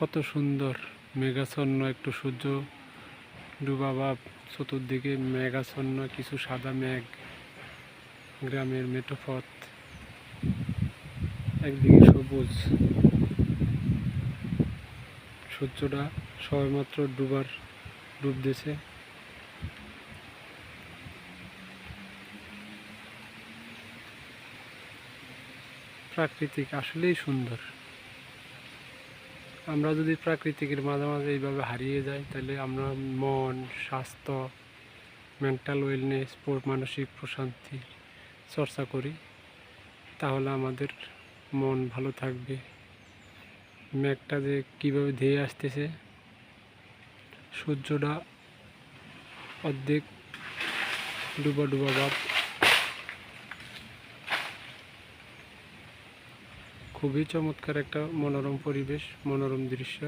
কত সুন্দর মেঘাচ্ছন্ন, একটু সূর্য ডুবা ভাব, চতুর্দিকে মেঘাচ্ছন্ন, কিছু সাদা মেঘ, গ্রামের মেঠো পথ, একদিকে সবুজ। সূর্যটা সবেমাত্র ডুব দিছে। প্রাকৃতিক আসলেই সুন্দর। আমরা যদি প্রাকৃতিকের মাঝে মাঝে এইভাবে হারিয়ে যাই, তাহলে আমরা মন, স্বাস্থ্য, মেন্টাল ওয়েলনেস, মানসিক প্রশান্তি চর্চা করি, তাহলে আমাদের মন ভালো থাকবে। মেঘটা যে কীভাবে ধেয়ে আসতেছে, সূর্যটা অর্ধেক ডুবা ডুবা ভাব, খুবই চমৎকার একটা মনোরম পরিবেশ, মনোরম দৃশ্য।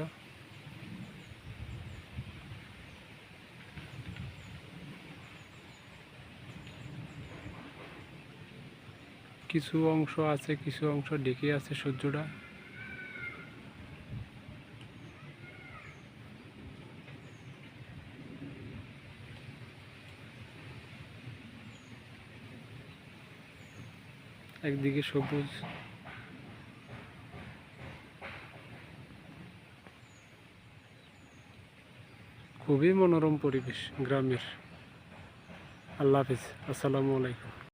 কিছু অংশ আছে, কিছু অংশ ঢেকে আছে সূর্যটা। একদিকে সবুজ, খুবই মনোরম পরিবেশ গ্রামের। আল্লাহ হাফিজ, আসসালামু আলাইকুম।